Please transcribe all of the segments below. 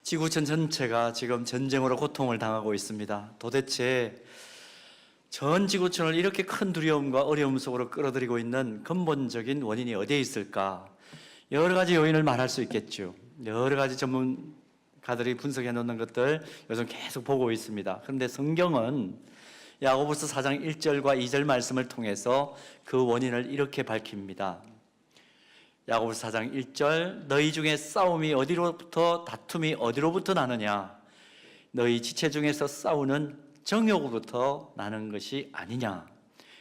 지구촌 전체가 지금 전쟁으로 고통을 당하고 있습니다. 도대체 전 지구촌을 이렇게 큰 두려움과 어려움 속으로 끌어들이고 있는 근본적인 원인이 어디에 있을까? 여러 가지 요인을 말할 수 있겠죠. 여러 가지 전문가들이 분석해 놓는 것들 요즘 계속 보고 있습니다. 그런데 성경은 야고보서 4장 1절과 2절 말씀을 통해서 그 원인을 이렇게 밝힙니다. 야고보서 4장 1절, 너희 중에 싸움이 어디로부터, 다툼이 어디로부터 나느냐? 너희 지체 중에서 싸우는 정욕으로부터 나는 것이 아니냐?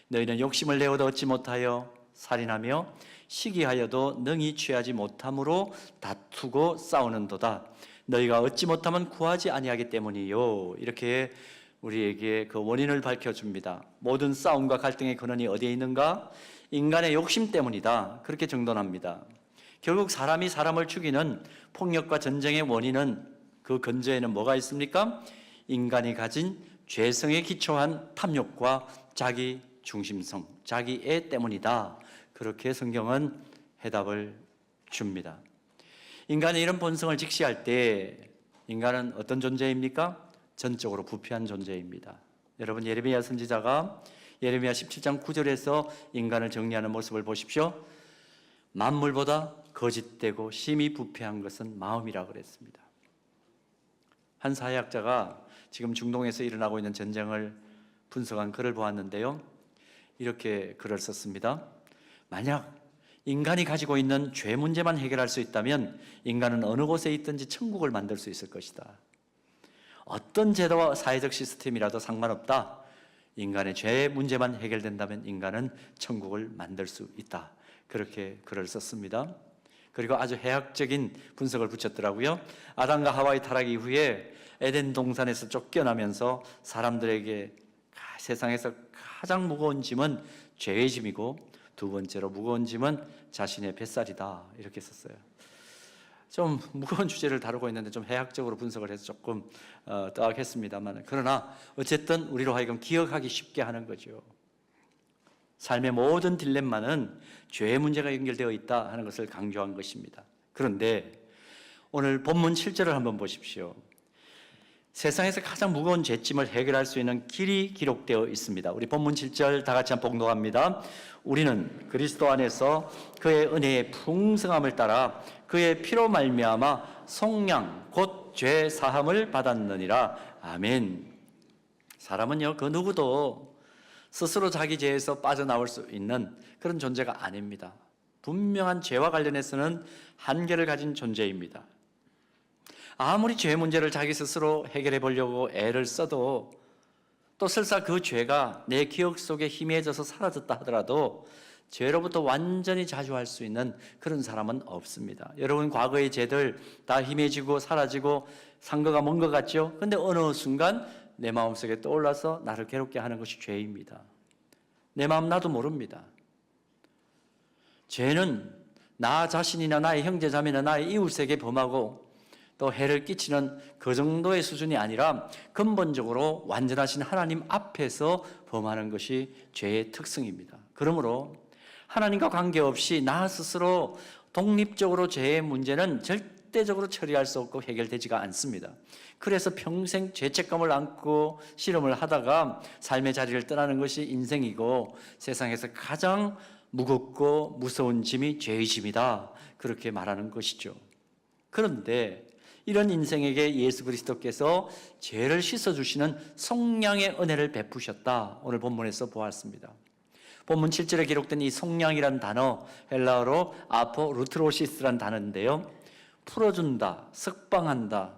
너희는 욕심을 내어도 얻지 못하여 살인하며 시기하여도 능히 취하지 못함으로 다투고 싸우는도다. 너희가 얻지 못하면 구하지 아니하기 때문이요. 이렇게 우리에게 그 원인을 밝혀줍니다. 모든 싸움과 갈등의 근원이 어디에 있는가? 인간의 욕심 때문이다. 그렇게 정돈합니다. 결국 사람이 사람을 죽이는 폭력과 전쟁의 원인은 그 근저에는 뭐가 있습니까? 인간이 가진 죄성에 기초한 탐욕과 자기 중심성, 자기애 때문이다. 그렇게 성경은 해답을 줍니다. 인간의 이런 본성을 직시할 때 인간은 어떤 존재입니까? 전적으로 부패한 존재입니다. 여러분, 예레미야 선지자가 예레미야 17장 9절에서 인간을 정리하는 모습을 보십시오. 만물보다 거짓되고 심히 부패한 것은 마음이라고 그랬습니다. 한 사회학자가 지금 중동에서 일어나고 있는 전쟁을 분석한 글을 보았는데요, 이렇게 글을 썼습니다. 만약 인간이 가지고 있는 죄 문제만 해결할 수 있다면 인간은 어느 곳에 있든지 천국을 만들 수 있을 것이다. 어떤 제도와 사회적 시스템이라도 상관없다. 인간의 죄 문제만 해결된다면 인간은 천국을 만들 수 있다. 그렇게 글을 썼습니다. 그리고 아주 해학적인 분석을 붙였더라고요. 아담과 하와의 타락 이후에 에덴 동산에서 쫓겨나면서 사람들에게 세상에서 가장 무거운 짐은 죄의 짐이고 두 번째로 무거운 짐은 자신의 뱃살이다. 이렇게 썼어요. 좀 무거운 주제를 다루고 있는데 좀 해학적으로 분석을 해서 조금 떠악했습니다만, 그러나 어쨌든 우리로 하여금 기억하기 쉽게 하는 거죠. 삶의 모든 딜레마는 죄의 문제가 연결되어 있다 하는 것을 강조한 것입니다. 그런데 오늘 본문 7절을 한번 보십시오. 세상에서 가장 무거운 죄짐을 해결할 수 있는 길이 기록되어 있습니다. 우리 본문 7절 다 같이 한번 봉독합니다. 우리는 그리스도 안에서 그의 은혜의 풍성함을 따라 그의 피로 말미암아 속량 곧 죄 사함을 받았느니라. 아멘. 사람은요, 그 누구도 스스로 자기 죄에서 빠져나올 수 있는 그런 존재가 아닙니다. 분명한 죄와 관련해서는 한계를 가진 존재입니다. 아무리 죄 문제를 자기 스스로 해결해 보려고 애를 써도 또 설사 그 죄가 내 기억 속에 희미해져서 사라졌다 하더라도 죄로부터 완전히 자주할 수 있는 그런 사람은 없습니다. 여러분, 과거의 죄들 다 희미해지고 사라지고 상거가 먼 것 같죠? 근데 어느 순간 내 마음속에 떠올라서 나를 괴롭게 하는 것이 죄입니다. 내 마음 나도 모릅니다. 죄는 나 자신이나 나의 형제 자매나 나의 이웃에게 범하고 또 해를 끼치는 그 정도의 수준이 아니라 근본적으로 완전하신 하나님 앞에서 범하는 것이 죄의 특성입니다. 그러므로 하나님과 관계없이 나 스스로 독립적으로 죄의 문제는 절대적으로 처리할 수 없고 해결되지가 않습니다. 그래서 평생 죄책감을 안고 실험을 하다가 삶의 자리를 떠나는 것이 인생이고 세상에서 가장 무겁고 무서운 짐이 죄의 짐이다. 그렇게 말하는 것이죠. 그런데 이런 인생에게 예수 그리스도께서 죄를 씻어주시는 속량의 은혜를 베푸셨다. 오늘 본문에서 보았습니다. 본문 7절에 기록된 이 속량이란 단어, 헬라어로 아포루트로시스란 단어인데요, 풀어준다, 석방한다,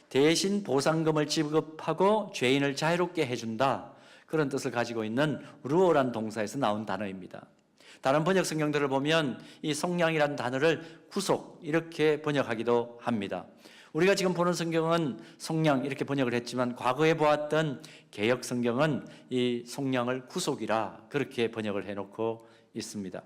대신 보상금을 지급하고 죄인을 자유롭게 해준다, 그런 뜻을 가지고 있는 루어란 동사에서 나온 단어입니다. 다른 번역 성경들을 보면 이 속량이라는 단어를 구속 이렇게 번역하기도 합니다. 우리가 지금 보는 성경은 속량 이렇게 번역을 했지만 과거에 보았던 개역 성경은 이 속량을 구속이라 그렇게 번역을 해놓고 있습니다.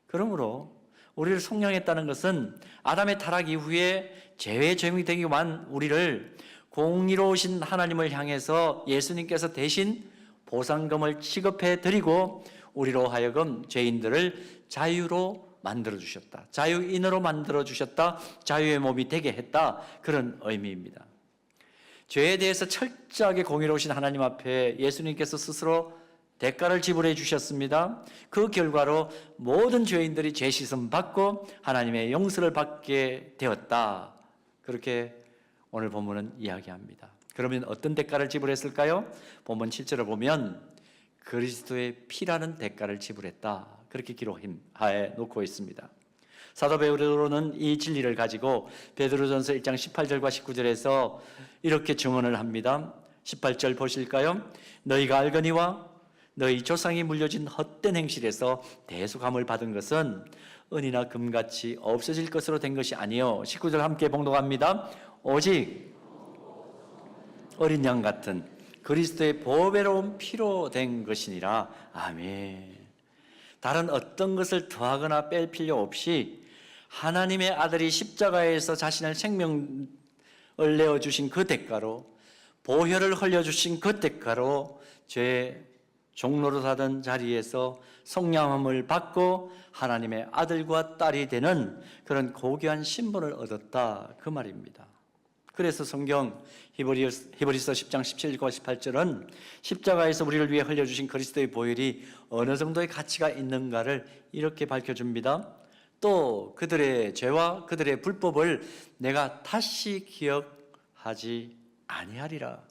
그러므로 우리를 속량했다는 것은 아담의 타락 이후에 죄의 종이 되기만 우리를 공의로우신 하나님을 향해서 예수님께서 대신 보상금을 지급해 드리고 우리로 하여금 죄인들을 자유로 만들어 주셨다. 자유인으로 만들어 주셨다. 자유의 몸이 되게 했다. 그런 의미입니다. 죄에 대해서 철저하게 공의로우신 하나님 앞에 예수님께서 스스로 대가를 지불해 주셨습니다. 그 결과로 모든 죄인들이 죄 씻음 받고 하나님의 용서를 받게 되었다. 그렇게 오늘 본문은 이야기합니다. 그러면 어떤 대가를 지불했을까요? 본문 7절을 보면 그리스도의 피라는 대가를 지불했다. 그렇게 기록하에 놓고 있습니다. 사도 베드로는 이 진리를 가지고 베드로전서 1장 18절과 19절에서 이렇게 증언을 합니다. 18절 보실까요? 너희가 알거니와 너희 조상이 물려진 헛된 행실에서 대속함을 받은 것은 은이나 금같이 없어질 것으로 된 것이 아니요 19절 함께 봉독합니다. 오직 어린 양 같은 그리스도의 보배로운 피로 된 것이니라. 아멘. 다른 어떤 것을 더하거나 뺄 필요 없이 하나님의 아들이 십자가에서 자신의 생명을 내어주신 그 대가로, 보혈을 흘려주신 그 대가로 죄 종로로 사던 자리에서 성량함을 받고 하나님의 아들과 딸이 되는 그런 고귀한 신분을 얻었다, 그 말입니다. 그래서 성경 히브리서 10장 17절과 18절은 십자가에서 우리를 위해 흘려주신 그리스도의 보혈이 어느 정도의 가치가 있는가를 이렇게 밝혀줍니다. 또 그들의 죄와 그들의 불법을 내가 다시 기억하지 아니하리라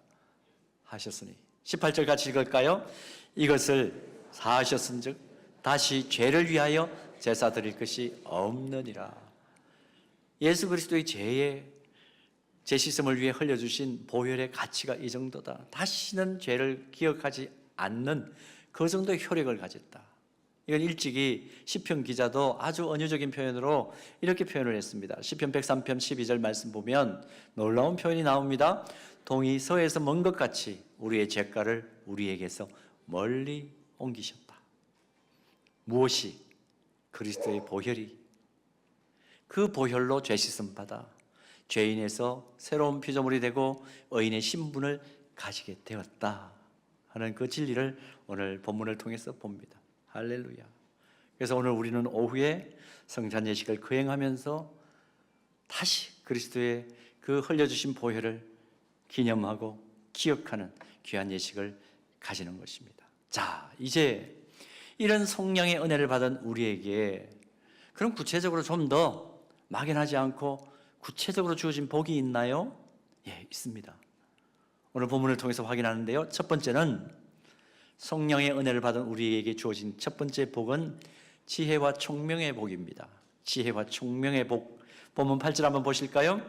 하셨으니, 18절 같이 읽을까요? 이것을 사하셨은즉 다시 죄를 위하여 제사 드릴 것이 없느니라. 예수 그리스도의 죄 씻음을 위해 흘려주신 보혈의 가치가 이 정도다. 다시는 죄를 기억하지 않는 그 정도의 효력을 가졌다. 이건 일찍이 시편 기자도 아주 은유적인 표현으로 이렇게 표현을 했습니다. 시편 103편 12절 말씀 보면 놀라운 표현이 나옵니다. 동이 서에서 먼 것 같이 우리의 죄가를 우리에게서 멀리 옮기셨다. 무엇이? 그리스도의 보혈이. 그 보혈로 죄 씻음 받아 죄인에서 새로운 피조물이 되고 의인의 신분을 가지게 되었다 하는 그 진리를 오늘 본문을 통해서 봅니다. 할렐루야. 그래서 오늘 우리는 오후에 성찬 예식을 거행하면서 다시 그리스도의 그 흘려주신 보혈을 기념하고 기억하는 귀한 예식을 가지는 것입니다. 자, 이제 이런 성령의 은혜를 받은 우리에게 그럼 구체적으로 좀 더 막연하지 않고 구체적으로 주어진 복이 있나요? 예, 있습니다. 오늘 본문을 통해서 확인하는데요. 첫 번째는 성령의 은혜를 받은 우리에게 주어진 첫 번째 복은 지혜와 총명의 복입니다. 지혜와 총명의 복. 본문 8절 한번 보실까요?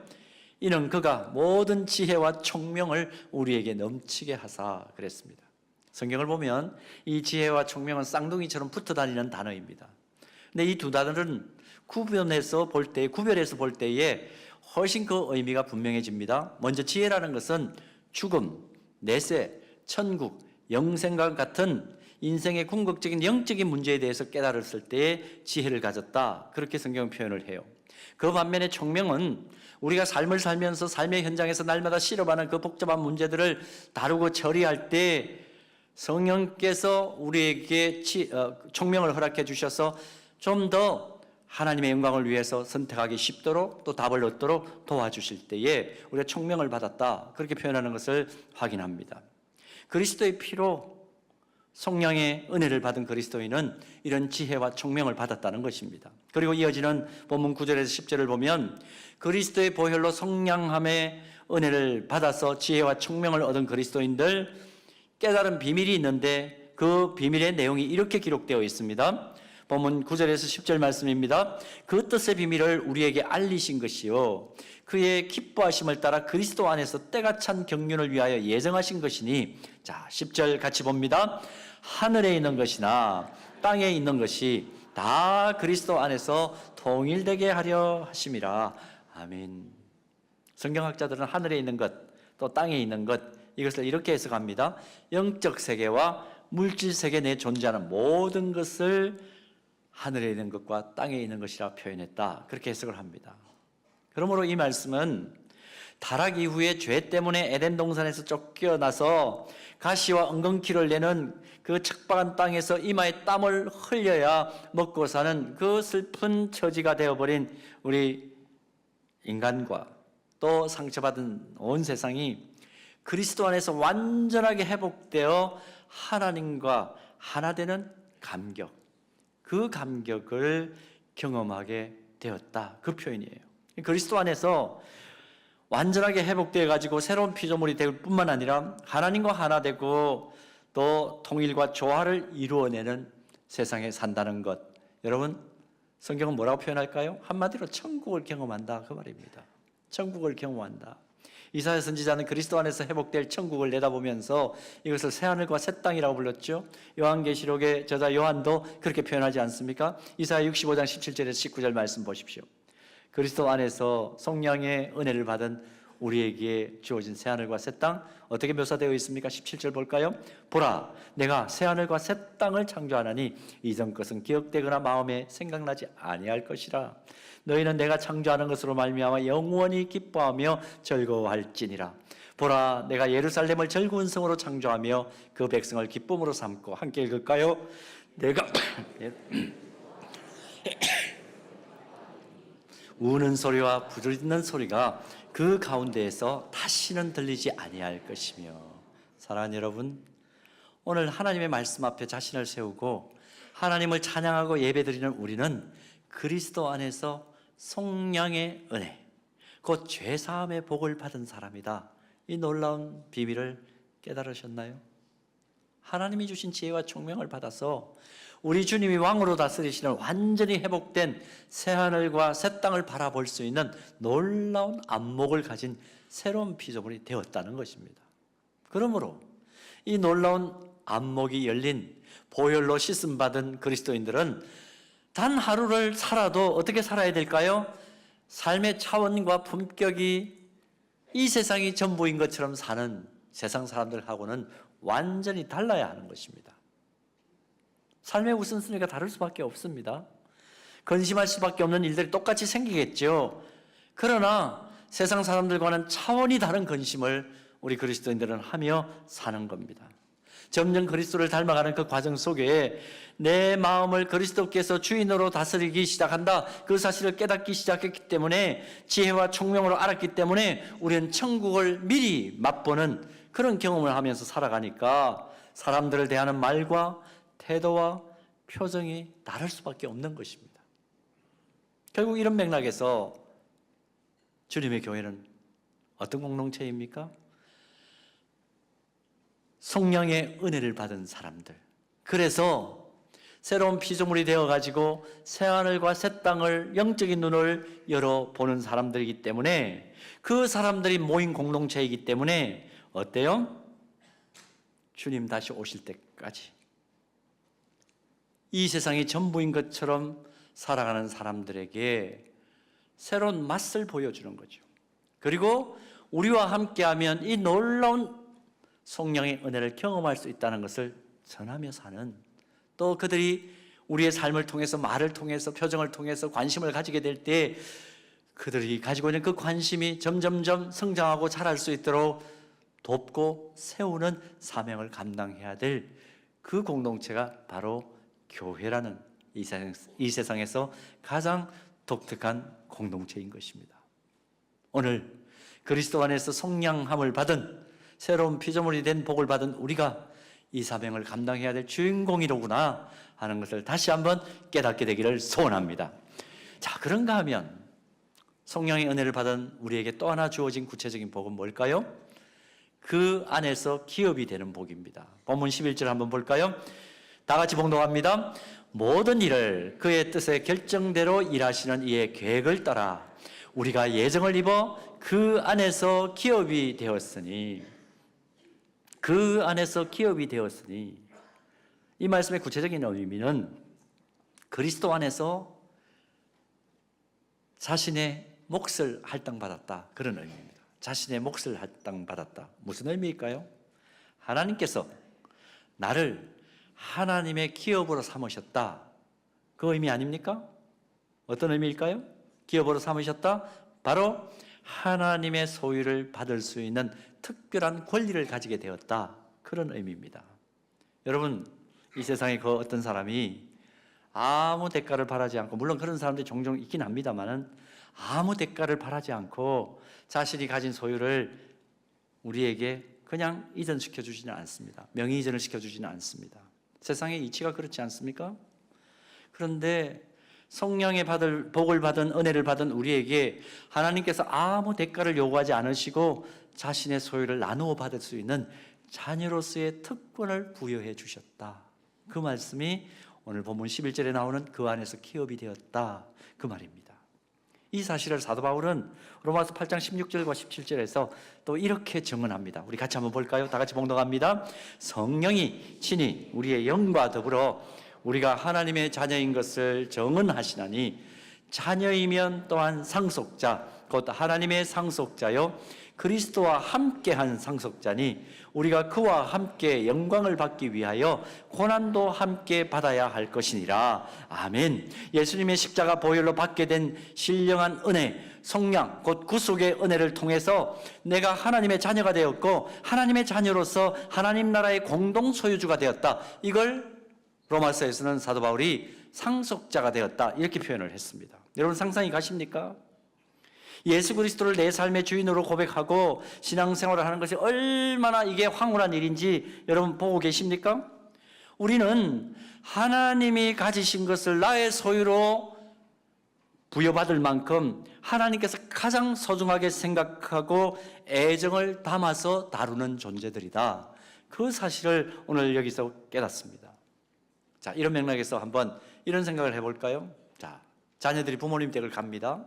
이는 그가 모든 지혜와 총명을 우리에게 넘치게 하사 그랬습니다. 성경을 보면 이 지혜와 총명은 쌍둥이처럼 붙어 다니는 단어입니다. 근데 이 두 단어는 구별해서 볼 때에 훨씬 그 의미가 분명해집니다. 먼저 지혜라는 것은 죽음, 내세, 천국, 영생과 같은 인생의 궁극적인 영적인 문제에 대해서 깨달았을 때의 지혜를 가졌다, 그렇게 성경은 표현을 해요. 그 반면에 총명은 우리가 삶을 살면서 삶의 현장에서 날마다 실험하는 그 복잡한 문제들을 다루고 처리할 때 성령께서 우리에게 총명을 허락해 주셔서 좀 더 하나님의 영광을 위해서 선택하기 쉽도록 또 답을 얻도록 도와주실 때에 우리가 총명을 받았다, 그렇게 표현하는 것을 확인합니다. 그리스도의 피로 성령의 은혜를 받은 그리스도인은 이런 지혜와 총명을 받았다는 것입니다. 그리고 이어지는 본문 9절에서 10절을 보면 그리스도의 보혈로 성량함의 은혜를 받아서 지혜와 총명을 얻은 그리스도인들 깨달은 비밀이 있는데 그 비밀의 내용이 이렇게 기록되어 있습니다. 본문 9절에서 10절 말씀입니다. 그 뜻의 비밀을 우리에게 알리신 것이요 그의 기뻐하심을 따라 그리스도 안에서 때가 찬 경륜을 위하여 예정하신 것이니, 자 10절 같이 봅니다. 하늘에 있는 것이나 땅에 있는 것이 다 그리스도 안에서 통일되게 하려 하심이라. 아멘. 성경학자들은 하늘에 있는 것 또 땅에 있는 것, 이것을 이렇게 해석합니다. 영적 세계와 물질 세계 내에 존재하는 모든 것을 하늘에 있는 것과 땅에 있는 것이라 표현했다, 그렇게 해석을 합니다. 그러므로 이 말씀은 타락 이후에 죄 때문에 에덴 동산에서 쫓겨나서 가시와 엉겅퀴를 내는 그 척박한 땅에서 이마에 땀을 흘려야 먹고 사는 그 슬픈 처지가 되어버린 우리 인간과 또 상처받은 온 세상이 그리스도 안에서 완전하게 회복되어 하나님과 하나 되는 감격, 그 감격을 경험하게 되었다. 그 표현이에요. 그리스도 안에서 완전하게 회복되어 가지고 새로운 피조물이 될 뿐만 아니라 하나님과 하나 되고 또 통일과 조화를 이루어내는 세상에 산다는 것. 여러분, 성경은 뭐라고 표현할까요? 한마디로 천국을 경험한다 그 말입니다. 천국을 경험한다. 이사야 선지자는 그리스도 안에서 회복될 천국을 내다보면서 이것을 새하늘과 새 땅이라고 불렀죠. 요한계시록의 저자 요한도 그렇게 표현하지 않습니까? 이사야 65장 17절에서 19절 말씀 보십시오. 그리스도 안에서 성령의 은혜를 받은 우리에게 주어진 새하늘과 새 땅 어떻게 묘사되어 있습니까? 17절 볼까요? 보라, 내가 새하늘과 새 땅을 창조하나니 이전 것은 기억되거나 마음에 생각나지 아니할 것이라. 너희는 내가 창조하는 것으로 말미암아 영원히 기뻐하며 즐거워할지니라. 보라, 내가 예루살렘을 즐거운 성으로 창조하며 그 백성을 기쁨으로 삼고. 함께 읽을까요? 내가 우는 소리와 부르짖는 소리가 그 가운데에서 다시는 들리지 아니할 것이며. 사랑하는 여러분, 오늘 하나님의 말씀 앞에 자신을 세우고 하나님을 찬양하고 예배드리는 우리는 그리스도 안에서 성령의 은혜, 곧 죄사함의 복을 받은 사람이다. 이 놀라운 비밀을 깨달으셨나요? 하나님이 주신 지혜와 총명을 받아서 우리 주님이 왕으로 다스리시는 완전히 회복된 새하늘과 새 땅을 바라볼 수 있는 놀라운 안목을 가진 새로운 피조물이 되었다는 것입니다. 그러므로 이 놀라운 안목이 열린 보혈로 씻음받은 그리스도인들은 단 하루를 살아도 어떻게 살아야 될까요? 삶의 차원과 품격이 이 세상이 전부인 것처럼 사는 세상 사람들하고는 완전히 달라야 하는 것입니다. 삶의 우선순위가 다를 수밖에 없습니다. 근심할 수밖에 없는 일들이 똑같이 생기겠죠. 그러나 세상 사람들과는 차원이 다른 근심을 우리 그리스도인들은 하며 사는 겁니다. 점점 그리스도를 닮아가는 그 과정 속에 내 마음을 그리스도께서 주인으로 다스리기 시작한다. 그 사실을 깨닫기 시작했기 때문에, 지혜와 총명으로 알았기 때문에 우리는 천국을 미리 맛보는 그런 경험을 하면서 살아가니까 사람들을 대하는 말과 태도와 표정이 다를 수밖에 없는 것입니다. 결국 이런 맥락에서 주님의 교회는 어떤 공동체입니까? 성령의 은혜를 받은 사람들. 그래서 새로운 피조물이 되어가지고 새하늘과 새 땅을 영적인 눈을 열어보는 사람들이기 때문에, 그 사람들이 모인 공동체이기 때문에 어때요? 주님 다시 오실 때까지 이 세상이 전부인 것처럼 살아가는 사람들에게 새로운 맛을 보여주는 거죠. 그리고 우리와 함께하면 이 놀라운 성령의 은혜를 경험할 수 있다는 것을 전하며 사는, 또 그들이 우리의 삶을 통해서, 말을 통해서, 표정을 통해서 관심을 가지게 될 때 그들이 가지고 있는 그 관심이 점점점 성장하고 자랄 수 있도록 돕고 세우는 사명을 감당해야 될 그 공동체가 바로 교회라는 이 세상에서 가장 독특한 공동체인 것입니다. 오늘 그리스도 안에서 성량함을 받은 새로운 피조물이 된 복을 받은 우리가 이 사명을 감당해야 될 주인공이로구나 하는 것을 다시 한번 깨닫게 되기를 소원합니다. 자, 그런가 하면 성령의 은혜를 받은 우리에게 또 하나 주어진 구체적인 복은 뭘까요? 그 안에서 기업이 되는 복입니다. 본문 11절 한번 볼까요? 다 같이 봉독합니다. 모든 일을 그의 뜻의 결정대로 일하시는 이의 계획을 따라 우리가 예정을 입어 그 안에서 기업이 되었으니, 그 안에서 기업이 되었으니, 이 말씀의 구체적인 의미는 그리스도 안에서 자신의 몫을 할당받았다, 그런 의미입니다. 자신의 몫을 할당받았다. 무슨 의미일까요? 하나님께서 나를 하나님의 기업으로 삼으셨다, 그 의미 아닙니까? 어떤 의미일까요? 기업으로 삼으셨다? 바로 하나님의 소유를 받을 수 있는 특별한 권리를 가지게 되었다. 그런 의미입니다. 여러분, 이 세상에 그 어떤 사람이 아무 대가를 바라지 않고, 물론 그런 사람들이 종종 있긴 합니다만은, 아무 대가를 바라지 않고 자신이 가진 소유를 우리에게 그냥 이전시켜 주지는 않습니다. 명의 이전을 시켜주지는 않습니다. 세상의 이치가 그렇지 않습니까? 그런데 성령의 복을 받은, 은혜를 받은 우리에게 하나님께서 아무 대가를 요구하지 않으시고 자신의 소유를 나누어 받을 수 있는 자녀로서의 특권을 부여해 주셨다. 그 말씀이 오늘 본문 11절에 나오는 그 안에서 기업이 되었다, 그 말입니다. 이 사실을 사도 바울은 로마서 8장 16절과 17절에서 또 이렇게 증언합니다. 우리 같이 한번 볼까요? 다 같이 봉독합니다. 성령이 친히 우리의 영과 더불어 우리가 하나님의 자녀인 것을 증언하시나니 자녀이면 또한 상속자 곧 하나님의 상속자요 그리스도와 함께한 상속자니 우리가 그와 함께 영광을 받기 위하여 고난도 함께 받아야 할 것이니라. 아멘. 예수님의 십자가 보혈로 받게 된 신령한 은혜, 성령 곧 구속의 은혜를 통해서 내가 하나님의 자녀가 되었고 하나님의 자녀로서 하나님 나라의 공동 소유주가 되었다. 이걸 로마서에서는 사도 바울이 상속자가 되었다, 이렇게 표현을 했습니다. 여러분, 상상이 가십니까? 예수 그리스도를 내 삶의 주인으로 고백하고 신앙생활을 하는 것이 얼마나 이게 황홀한 일인지 여러분 보고 계십니까? 우리는 하나님이 가지신 것을 나의 소유로 부여받을 만큼 하나님께서 가장 소중하게 생각하고 애정을 담아서 다루는 존재들이다. 그 사실을 오늘 여기서 깨닫습니다. 자, 이런 맥락에서 한번 이런 생각을 해볼까요? 자, 자녀들이 부모님 댁을 갑니다.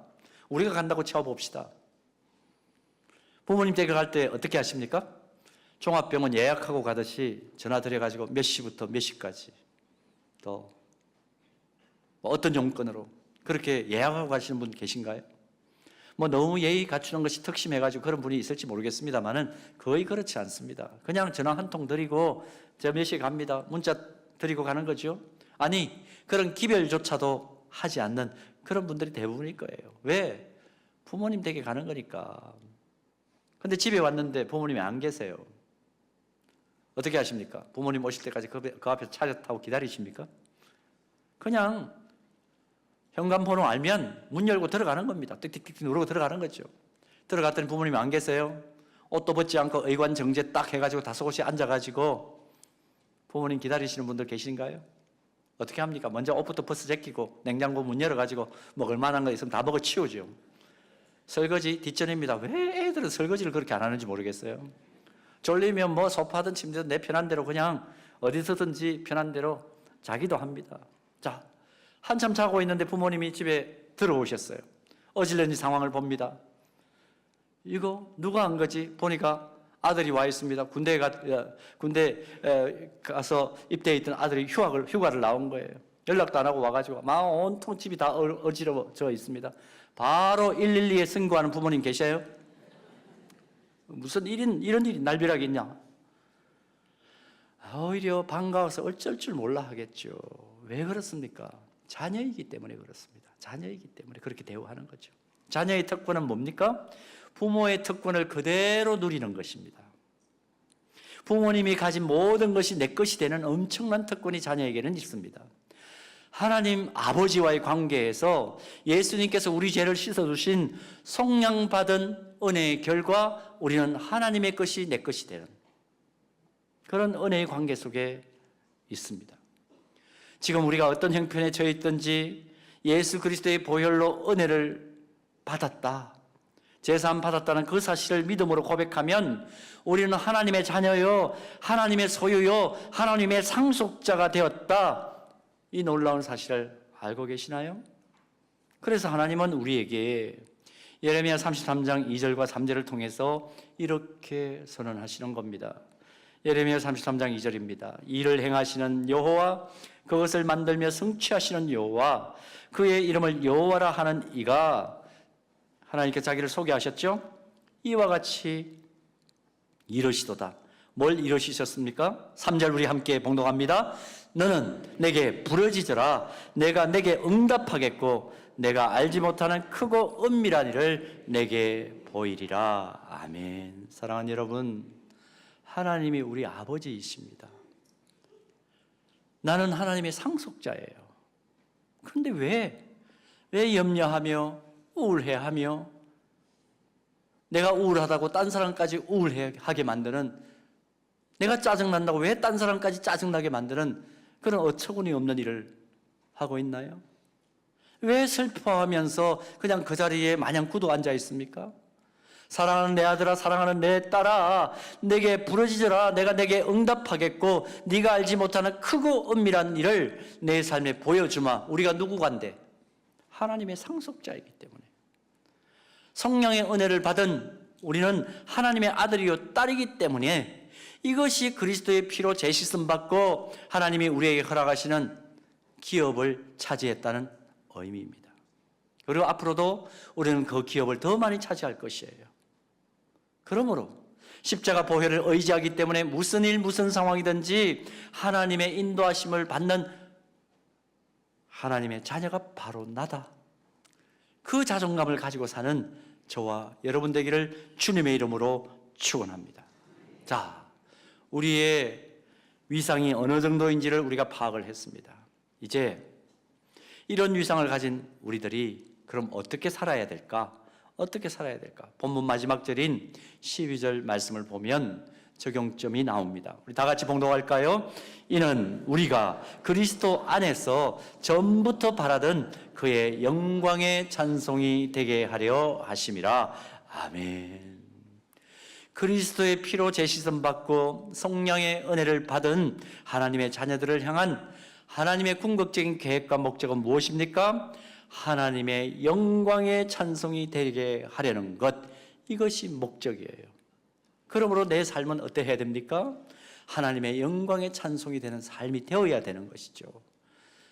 우리가 간다고 채워봅시다. 부모님 댁에 갈 때 어떻게 하십니까? 종합병원 예약하고 가듯이 전화 드려가지고 몇 시부터 몇 시까지 또 어떤 용건으로 그렇게 예약하고 가시는 분 계신가요? 뭐 너무 예의 갖추는 것이 특심해가지고 그런 분이 있을지 모르겠습니다만은 거의 그렇지 않습니다. 그냥 전화 한 통 드리고 저 몇 시에 갑니다. 문자 드리고 가는 거죠. 아니, 그런 기별조차도 하지 않는 그런 분들이 대부분일 거예요. 왜? 부모님 댁에 가는 거니까. 근데 집에 왔는데 부모님이 안 계세요. 어떻게 하십니까? 부모님 오실 때까지 그 앞에서 차를 타고 기다리십니까? 그냥 현관번호 알면 문 열고 들어가는 겁니다. 띡띡띡 누르고 들어가는 거죠. 들어갔더니 부모님이 안 계세요. 옷도 벗지 않고 의관정제 딱 해가지고 다소곳이 앉아가지고 부모님 기다리시는 분들 계신가요? 어떻게 합니까? 먼저 옷부터 벗어 제끼고 냉장고 문 열어가지고 먹을 만한 거 있으면 다 먹어 치우죠. 설거지 뒷전입니다. 왜 애들은 설거지를 그렇게 안 하는지 모르겠어요. 졸리면 뭐 소파든 침대든 내 편한 대로 그냥 어디서든지 편한 대로 자기도 합니다. 자, 한참 자고 있는데 부모님이 집에 들어오셨어요. 어질러진 상황을 봅니다. 이거 누가 한 거지? 보니까 아들이 와 있습니다. 군대 가서 입대해 있던 아들이 휴가를 나온 거예요. 연락도 안 하고 와가지고 막 온통 집이 다 어지러져 있습니다. 바로 112에 신고하는 부모님 계셔요? 무슨 이런 일이 날벼락이 있냐? 오히려 반가워서 어쩔 줄 몰라 하겠죠. 왜 그렇습니까? 자녀이기 때문에 그렇습니다. 자녀이기 때문에 그렇게 대우하는 거죠. 자녀의 특권은 뭡니까? 부모의 특권을 그대로 누리는 것입니다. 부모님이 가진 모든 것이 내 것이 되는 엄청난 특권이 자녀에게는 있습니다. 하나님 아버지와의 관계에서 예수님께서 우리 죄를 씻어주신 속량받은 은혜의 결과 우리는 하나님의 것이 내 것이 되는 그런 은혜의 관계 속에 있습니다. 지금 우리가 어떤 형편에 처해 있든지 예수 그리스도의 보혈로 은혜를 받았다, 제사함 받았다는 그 사실을 믿음으로 고백하면 우리는 하나님의 자녀요, 하나님의 소유요, 하나님의 상속자가 되었다, 이 놀라운 사실을 알고 계시나요? 그래서 하나님은 우리에게 예레미야 33장 2절과 3절을 통해서 이렇게 선언하시는 겁니다. 예레미야 33장 2절입니다. 이를 행하시는 여호와, 그것을 만들며 성취하시는 여호와, 그의 이름을 여호와라 하는 이가, 하나님께 자기를 소개하셨죠? 이와 같이 이르시도다. 뭘 이루시셨습니까? 3절 우리 함께 봉독합니다. 너는 내게 부르짖으라. 내가 내게 응답하겠고 내가 알지 못하는 크고 은밀한 일을 내게 보이리라. 아멘. 사랑하는 여러분, 하나님이 우리 아버지이십니다. 나는 하나님의 상속자예요. 그런데 왜 염려하며 우울해하며 내가 우울하다고 딴 사람까지 우울하게 만드는, 내가 짜증난다고 왜 딴 사람까지 짜증나게 만드는 그런 어처구니 없는 일을 하고 있나요? 왜 슬퍼하면서 그냥 그 자리에 마냥 굳어 앉아 있습니까? 사랑하는 내 아들아, 사랑하는 내 딸아, 내게 부르짖어라. 내가 내게 응답하겠고 네가 알지 못하는 크고 은밀한 일을 내 삶에 보여주마. 우리가 누구간데? 하나님의 상속자이기 때문에. 성령의 은혜를 받은 우리는 하나님의 아들이요 딸이기 때문에 이것이 그리스도의 피로 재시씀 받고 하나님이 우리에게 허락하시는 기업을 차지했다는 의미입니다. 그리고 앞으로도 우리는 그 기업을 더 많이 차지할 것이에요. 그러므로 십자가 보혈을 의지하기 때문에 무슨 일 무슨 상황이든지 하나님의 인도하심을 받는 하나님의 자녀가 바로 나다. 그 자존감을 가지고 사는 저와 여러분 되기를 주님의 이름으로 축원합니다. 자, 우리의 위상이 어느 정도인지를 우리가 파악을 했습니다. 이제 이런 위상을 가진 우리들이 그럼 어떻게 살아야 될까? 어떻게 살아야 될까? 본문 마지막 절인 12절 말씀을 보면 적용점이 나옵니다. 우리 다 같이 봉독할까요? 이는 우리가 그리스도 안에서 전부터 바라던 그의 영광의 찬송이 되게 하려 하심이라. 아멘. 그리스도의 피로 재시선 받고 성령의 은혜를 받은 하나님의 자녀들을 향한 하나님의 궁극적인 계획과 목적은 무엇입니까? 하나님의 영광의 찬송이 되게 하려는 것, 이것이 목적이에요. 그러므로 내 삶은 어떠해야 됩니까? 하나님의 영광의 찬송이 되는 삶이 되어야 되는 것이죠.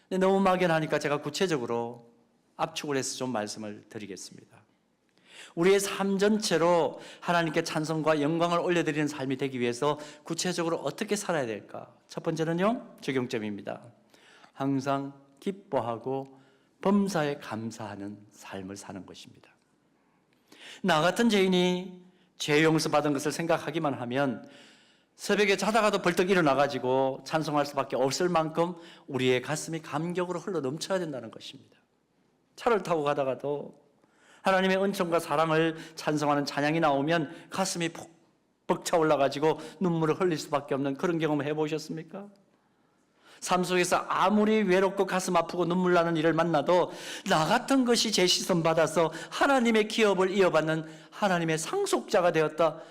근데 너무 막연하니까 제가 구체적으로 압축을 해서 좀 말씀을 드리겠습니다. 우리의 삶 전체로 하나님께 찬송과 영광을 올려드리는 삶이 되기 위해서 구체적으로 어떻게 살아야 될까? 첫 번째는요, 적용점입니다. 항상 기뻐하고 범사에 감사하는 삶을 사는 것입니다. 나 같은 죄인이 죄 용서받은 것을 생각하기만 하면 새벽에 자다가도 벌떡 일어나가지고 찬송할 수밖에 없을 만큼 우리의 가슴이 감격으로 흘러 넘쳐야 된다는 것입니다. 차를 타고 가다가도 하나님의 은총과 사랑을 찬송하는 찬양이 나오면 가슴이 푹 벅차 올라가지고 눈물을 흘릴 수밖에 없는 그런 경험을 해보셨습니까? 삶 속에서 아무리 외롭고 가슴 아프고 눈물 나는 일을 만나도 나 같은 것이 제 시선 받아서 하나님의 기업을 이어받는 하나님의 상속자가 되었다.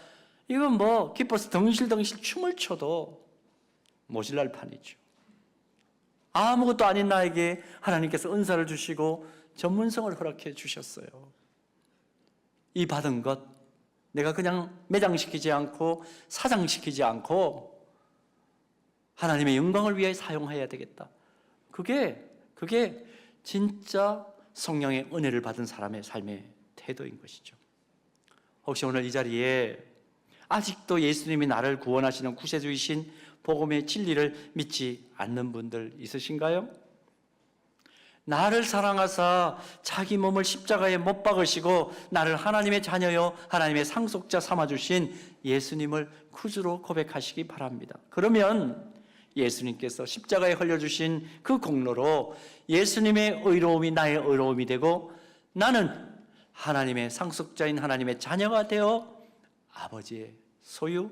이건 뭐 기뻐서 덩실덩실 춤을 춰도 모질랄 판이죠. 아무것도 아닌 나에게 하나님께서 은사를 주시고 전문성을 허락해 주셨어요. 이 받은 것 내가 그냥 매장시키지 않고 사장시키지 않고 하나님의 영광을 위해 사용해야 되겠다. 그게 진짜 성령의 은혜를 받은 사람의 삶의 태도인 것이죠. 혹시 오늘 이 자리에 아직도 예수님이 나를 구원하시는 구세주이신 복음의 진리를 믿지 않는 분들 있으신가요? 나를 사랑하사 자기 몸을 십자가에 못 박으시고 나를 하나님의 자녀요 하나님의 상속자 삼아주신 예수님을 구주로 고백하시기 바랍니다. 그러면 예수님께서 십자가에 흘려주신 그 공로로 예수님의 의로움이 나의 의로움이 되고 나는 하나님의 상속자인 하나님의 자녀가 되어 아버지의 소유,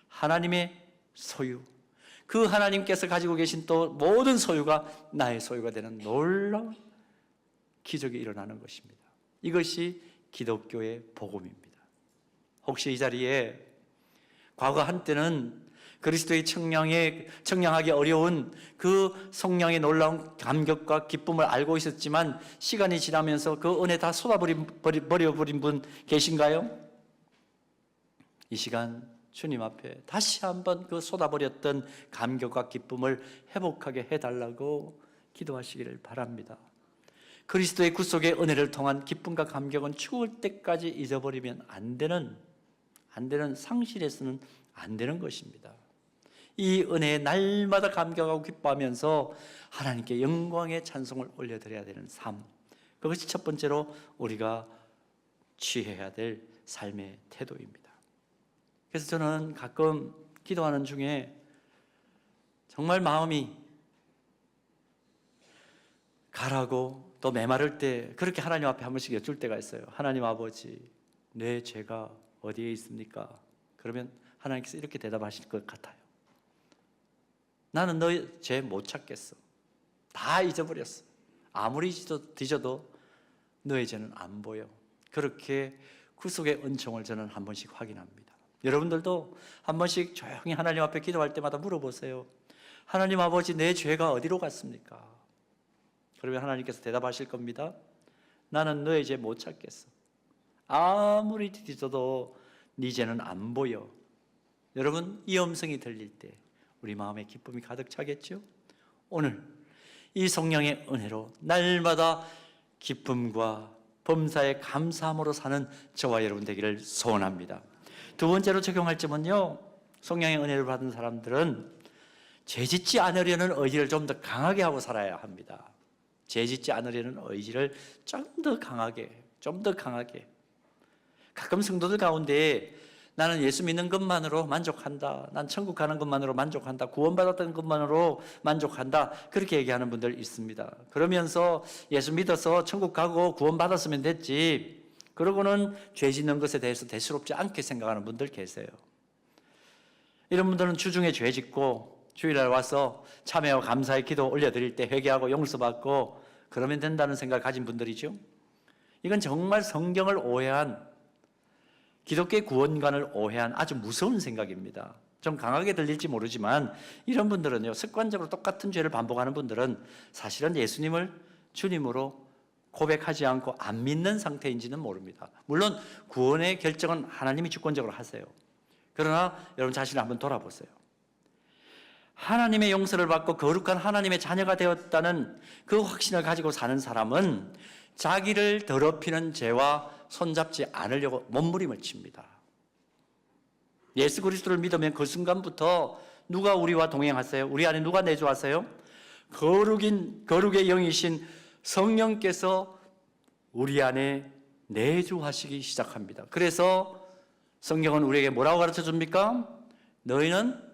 하나님의 소유, 그 하나님께서 가지고 계신 또 모든 소유가 나의 소유가 되는 놀라운 기적이 일어나는 것입니다. 이것이 기독교의 복음입니다. 혹시 이 자리에 과거 한때는 그리스도의 청량하기 어려운 그 성령의 놀라운 감격과 기쁨을 알고 있었지만 시간이 지나면서 그 은혜 다 쏟아버린 분 계신가요? 이 시간 주님 앞에 다시 한번 그 쏟아버렸던 감격과 기쁨을 회복하게 해달라고 기도하시기를 바랍니다. 그리스도의 구속의 은혜를 통한 기쁨과 감격은 죽을 때까지 잊어버리면 안 되는 상실해서는 안 되는 것입니다. 이 은혜에 날마다 감격하고 기뻐하면서 하나님께 영광의 찬송을 올려드려야 되는 삶, 그것이 첫 번째로 우리가 취해야 될 삶의 태도입니다. 그래서 저는 가끔 기도하는 중에 정말 마음이 가라고 또 메마를 때 그렇게 하나님 앞에 한 번씩 여쭐 때가 있어요. 하나님 아버지, 내 죄가 어디에 있습니까? 그러면 하나님께서 이렇게 대답하실 것 같아요. 나는 너의 죄 못 찾겠어. 다 잊어버렸어. 아무리 뒤져도 너의 죄는 안 보여. 그렇게 구속의 은총을 저는 한 번씩 확인합니다. 여러분들도 한 번씩 조용히 하나님 앞에 기도할 때마다 물어보세요. 하나님 아버지, 내 죄가 어디로 갔습니까? 그러면 하나님께서 대답하실 겁니다. 나는 너의 죄 못 찾겠어. 아무리 뒤져도 네 죄는 안 보여. 여러분, 이 음성이 들릴 때 우리 마음에 기쁨이 가득 차겠죠? 오늘 이 성령의 은혜로 날마다 기쁨과 범사에 감사함으로 사는 저와 여러분 되기를 소원합니다. 두 번째로 적용할 점은요, 성령의 은혜를 받은 사람들은 죄짓지 않으려는 의지를 좀 더 강하게 하고 살아야 합니다. 죄짓지 않으려는 의지를 좀 더 강하게. 가끔 성도들 가운데 나는 예수 믿는 것만으로 만족한다. 난 천국 가는 것만으로 만족한다. 구원받았던 것만으로 만족한다. 그렇게 얘기하는 분들 있습니다. 그러면서 예수 믿어서 천국 가고 구원받았으면 됐지. 그러고는 죄 짓는 것에 대해서 대수롭지 않게 생각하는 분들 계세요. 이런 분들은 주중에 죄 짓고 주일날 와서 참회와 감사의 기도 올려드릴 때 회개하고 용서받고 그러면 된다는 생각을 가진 분들이죠. 이건 정말 성경을 오해한, 기독교의 구원관을 오해한 아주 무서운 생각입니다. 좀 강하게 들릴지 모르지만 이런 분들은요, 습관적으로 똑같은 죄를 반복하는 분들은 사실은 예수님을 주님으로 고백하지 않고 안 믿는 상태인지는 모릅니다. 물론 구원의 결정은 하나님이 주권적으로 하세요. 그러나 여러분 자신을 한번 돌아보세요. 하나님의 용서를 받고 거룩한 하나님의 자녀가 되었다는 그 확신을 가지고 사는 사람은 자기를 더럽히는 죄와 손잡지 않으려고 몸부림을 칩니다. 예수 그리스도를 믿으면 그 순간부터 누가 우리와 동행하세요? 우리 안에 누가 내주하세요? 거룩의 영이신 성령께서 우리 안에 내주하시기 시작합니다. 그래서 성경은 우리에게 뭐라고 가르쳐 줍니까? 너희는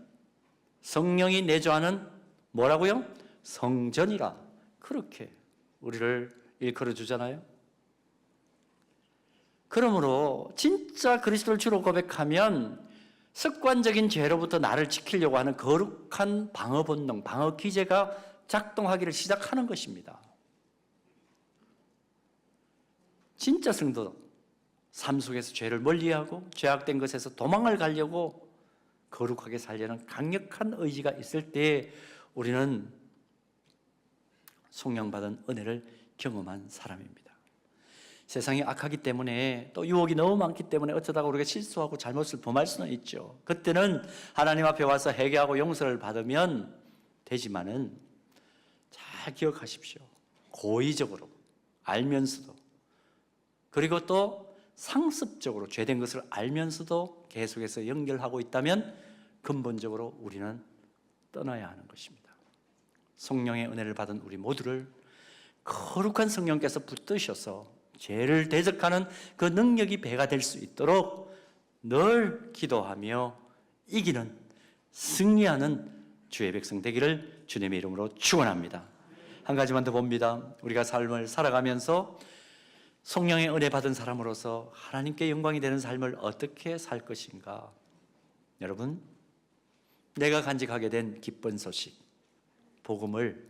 성령이 내주하는 뭐라고요? 성전이라. 그렇게 우리를 일컬어 주잖아요. 그러므로 진짜 그리스도를 주로 고백하면 습관적인 죄로부터 나를 지키려고 하는 거룩한 방어 본능, 방어 기제가 작동하기를 시작하는 것입니다. 진짜 성도, 삶 속에서 죄를 멀리하고 죄악된 것에서 도망을 가려고 거룩하게 살려는 강력한 의지가 있을 때 우리는 성령받은 은혜를 경험한 사람입니다. 세상이 악하기 때문에 또 유혹이 너무 많기 때문에 어쩌다가 우리가 실수하고 잘못을 범할 수는 있죠. 그때는 하나님 앞에 와서 회개하고 용서를 받으면 되지만은 잘 기억하십시오. 고의적으로 알면서도, 그리고 또 상습적으로 죄된 것을 알면서도 계속해서 연결하고 있다면 근본적으로 우리는 떠나야 하는 것입니다. 성령의 은혜를 받은 우리 모두를 거룩한 성령께서 붙드셔서 죄를 대적하는 그 능력이 배가 될 수 있도록 늘 기도하며 이기는, 승리하는 주의 백성 되기를 주님의 이름으로 축원합니다. 한 가지만 더 봅니다. 우리가 삶을 살아가면서 성령의 은혜 받은 사람으로서 하나님께 영광이 되는 삶을 어떻게 살 것인가? 여러분, 내가 간직하게 된 기쁜 소식, 복음을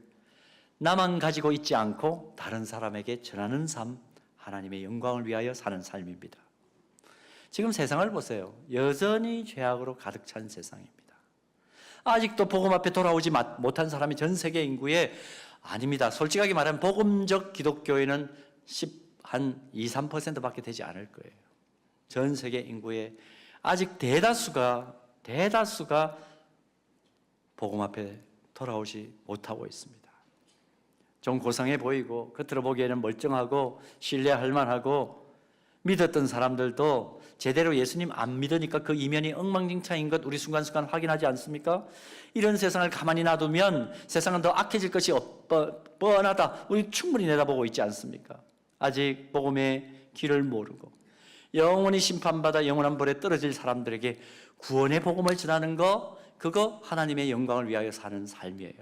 나만 가지고 있지 않고 다른 사람에게 전하는 삶, 하나님의 영광을 위하여 사는 삶입니다. 지금 세상을 보세요. 여전히 죄악으로 가득 찬 세상입니다. 아직도 복음 앞에 돌아오지 못한 사람이 전 세계 인구의 아닙니다. 솔직하게 말하면 복음적 기독교인은 한 2, 3%밖에 되지 않을 거예요. 전 세계 인구의 아직 대다수가 복음 앞에 돌아오지 못하고 있습니다. 좀 고상해 보이고 겉으로 보기에는 멀쩡하고 신뢰할 만하고 믿었던 사람들도 제대로 예수님 안 믿으니까 그 이면이 엉망진창인 것 우리 순간순간 확인하지 않습니까? 이런 세상을 가만히 놔두면 세상은 더 악해질 것이 뻔하다. 우리 충분히 내다보고 있지 않습니까? 아직 복음의 길을 모르고 영원히 심판받아 영원한 벌에 떨어질 사람들에게 구원의 복음을 전하는 거, 그거 하나님의 영광을 위하여 사는 삶이에요.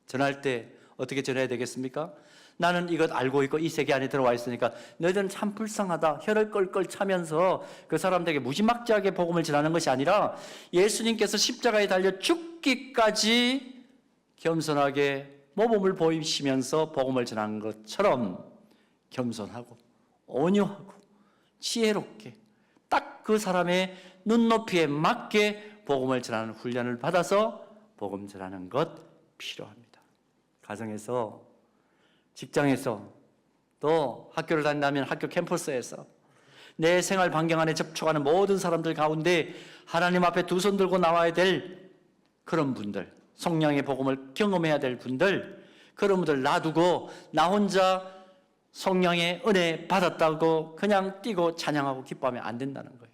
전할 때 어떻게 전해야 되겠습니까? 나는 이것 알고 있고 이 세계 안에 들어와 있으니까 너희들은 참 불쌍하다, 혀를 껄껄 차면서 그 사람들에게 무지막지하게 복음을 전하는 것이 아니라 예수님께서 십자가에 달려 죽기까지 겸손하게 모범을 보이시면서 복음을 전하는 것처럼 겸손하고 온유하고 지혜롭게 딱 그 사람의 눈높이에 맞게 복음을 전하는 훈련을 받아서 복음 전하는 것 필요합니다. 가정에서, 직장에서, 또 학교를 다닌다면 학교 캠퍼스에서 내 생활 반경 안에 접촉하는 모든 사람들 가운데 하나님 앞에 두 손 들고 나와야 될 그런 분들, 성령의 복음을 경험해야 될 분들, 그런 분들 놔두고 나 혼자 성령의 은혜 받았다고 그냥 뛰고 찬양하고 기뻐하면 안 된다는 거예요.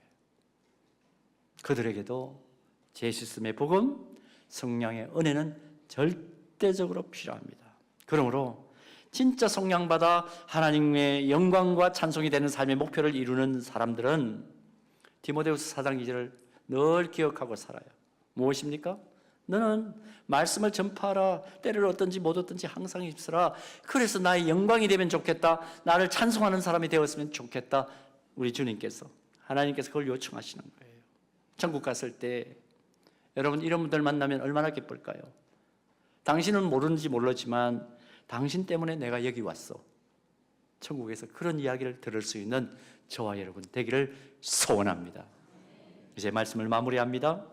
그들에게도 제시스의 복음, 성령의 은혜는 절대적으로 필요합니다. 그러므로 진짜 성령받아 하나님의 영광과 찬송이 되는 삶의 목표를 이루는 사람들은 디모데후서 4장 2절을 늘 기억하고 살아요. 무엇입니까? 너는 말씀을 전파하라. 때를 얻든지 못 얻든지 항상 입으라. 그래서 나의 영광이 되면 좋겠다. 나를 찬송하는 사람이 되었으면 좋겠다. 우리 주님께서, 하나님께서 그걸 요청하시는 거예요. 천국 갔을 때 여러분 이런 분들 만나면 얼마나 기쁠까요? 당신은 모르는지 모르지만 당신 때문에 내가 여기 왔어. 천국에서 그런 이야기를 들을 수 있는 저와 여러분 되기를 소원합니다. 이제 말씀을 마무리합니다.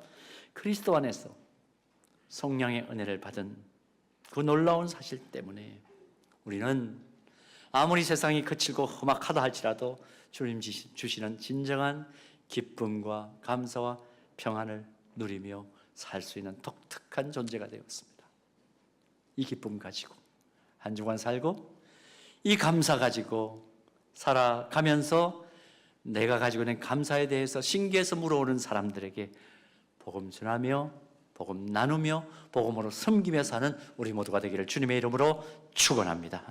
그리스도 안에서 성령의 은혜를 받은 그 놀라운 사실 때문에 우리는 아무리 세상이 거칠고 험악하다 할지라도 주님 주시는 진정한 기쁨과 감사와 평안을 누리며 살 수 있는 독특한 존재가 되었습니다. 이 기쁨 가지고 한 주간 살고 이 감사 가지고 살아가면서 내가 가지고 있는 감사에 대해서 신기해서 물어오는 사람들에게 복음 전하며 복음 나누며 복음으로 섬기며 사는 우리 모두가 되기를 주님의 이름으로 축원합니다.